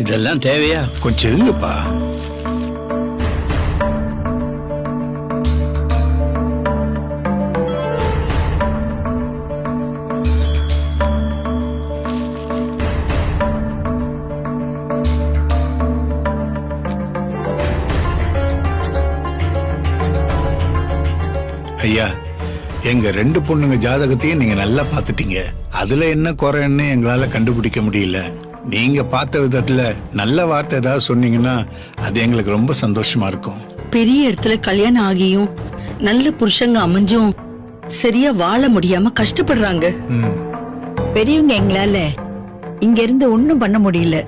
இதெல்லாம் தேவையா? கொஞ்சம் இருங்கப்பா. ஐயா, எங்க 2 பொண்ணுங்க ஜாதகத்தையும் நீங்க நல்லா பாத்துட்டீங்க. அதுல என்ன குறைன்னு எங்களால கண்டுபிடிக்க முடியல. நீங்க பார்த்த விதத்துல நல்ல வார்த்தை ஏதாவது சொன்னீங்கன்னா அது எங்களுக்கு ரொம்ப சந்தோஷமா இருக்கும். பெரிய இடத்துல கல்யாணம் ஆகியும் நல்ல புருஷங்க அமைஞ்சும் சரியா வாழ முடியாம கஷ்டப்படுறாங்க. பெரியவங்க எங்களால இங்க இருந்து ஒண்ணும் பண்ண முடியல.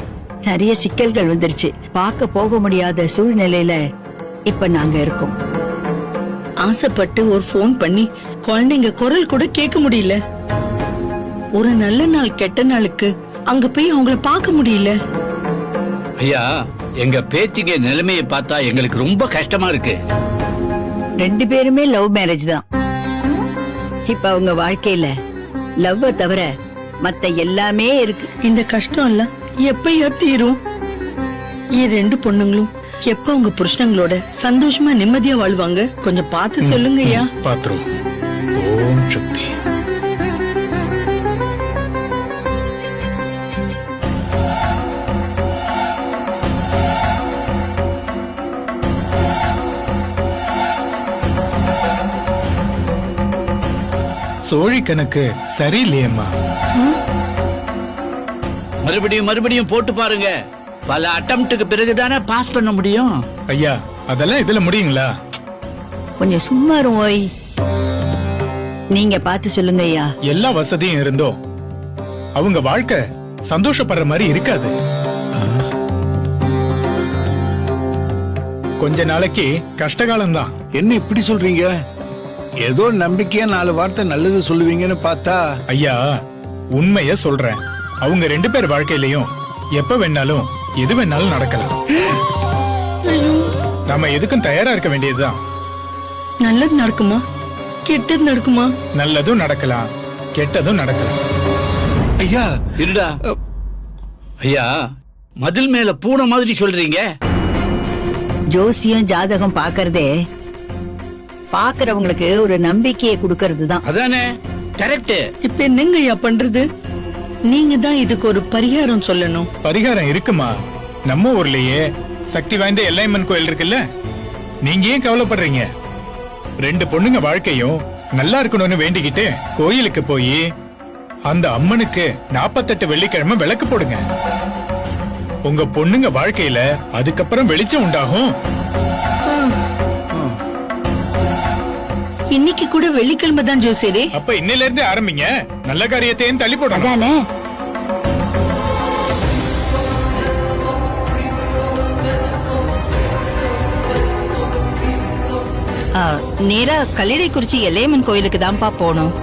நிறைய சிக்கல்கள் வந்துருச்சு. பார்க்க போக முடியாத சூழ்நிலையில இப்ப நாங்க இருக்கோம். ஆசைப்பட்டு ஒரு போன் பண்ணி குழந்தைங்க குரல் கூட கேட்க முடியல. ஒரு நல்ல நாள் கெட்ட நாளுக்கு அங்க போய் அவங்கள பார்க்க முடியல. ஐயா, எங்க பேத்திங்க நிலைமையை பார்த்தா எங்களுக்கு ரொம்ப கஷ்டமா இருக்கு. 2 பேருமே லவ் மேரேஜ் தான். இப்ப அவங்க வாழ்க்கையில லவ்வ தவிர மத்த எல்லாமே இருக்கு. இந்த கஷ்டம் எல்லாம் எப்பயா தீரும்? என் 2 பொண்ணுங்களும் எப்ப உங்க புருஷங்களோட சந்தோஷமா நிம்மதியா வாழ்வாங்க? கொஞ்சம் பார்த்து சொல்லுங்க ஐயா. பாத்துரும். ஓம் சக்தி. சோழி கணக்கு சரியில்லையம்மா. மறுபடியும் போட்டு பாருங்க. பல அட்டம்ப்டுக்கு பிறகுதானே பாஸ் பண்ண முடியும். ஐயா, அதெல்லாம் இதுல முடியுங்களா? கொஞ்சம் சும்மா ஓய். நீங்க பார்த்து சொல்லுங்க ஐயா. எல்லா வசதியும் இருந்தோ அவங்க வாழ்க்கை சந்தோஷப்படுற மாதிரி இருக்காது. கொஞ்ச நாளைக்கு கஷ்டகாலம் தான். என்ன இப்படி சொல்றீங்க? ஏதோ நம்பிக்கையா 4 வார்த்தை நல்லது சொல்லுவீங்கன்னு பார்த்தா. ஐயா, உண்மைய சொல்றேன். அவங்க 2 பேர் வாழ்க்கையிலயும் எப்ப வேணாலும் எது வேணாலும் நடக்கலாம். நாம எதுக்கும் தயாரா இருக்க வேண்டியதுதான். நல்லது நடக்குமா கெட்டது நடக்குமா? நல்லதும் நடக்கலாம், கெட்டதும் நடக்கலாம். ஐயா இருடா. ஐயா, மதில் மேல பூனை மாதிரி சொல்றீங்க. ஜோசியம் ஜாதகம் பாக்குறதே பாக்குறவங்களுக்கு ஒரு நம்பிக்கையை கொடுக்கறது தான். அதானே கரெக்ட். இப்ப என்னங்க ஐயா பண்றது? நீங்க தான் இதுக்கு ஒரு பரிகாரம் சொல்லணும். பரிகாரம் இருக்குமா? நம்ம ஊர்லயே சக்தி வாய்ந்த எல்லையம்மன் கோயில் இருக்குல்ல. நீங்க ஏன் கவலைப்படுறீங்க? 2 பொண்ணுங்க வாழ்க்கையும் நல்லா இருக்கணும்னு வேண்டிக்கிட்டு கோயிலுக்கு போய் அந்த அம்மனுக்கு 48 வெள்ளிக்கிழமை விளக்கு போடுங்க. உங்க பொண்ணுங்க வாழ்க்கையில அதுக்கப்புறம் வெளிச்சம் உண்டாகும். இன்னைக்கு கூட வெள்ளிக்கிழமை தான் ஜோசியரே. அப்ப இன்னையில இருந்தே ஆரம்பிங்க. நல்ல காரியத்தையும் தள்ளி போடணும். அதானே. நேரா கல்லிடைக்குறிச்சி எல்லையம்மன் கோயிலுக்கு தான்ப்பா போனோம்.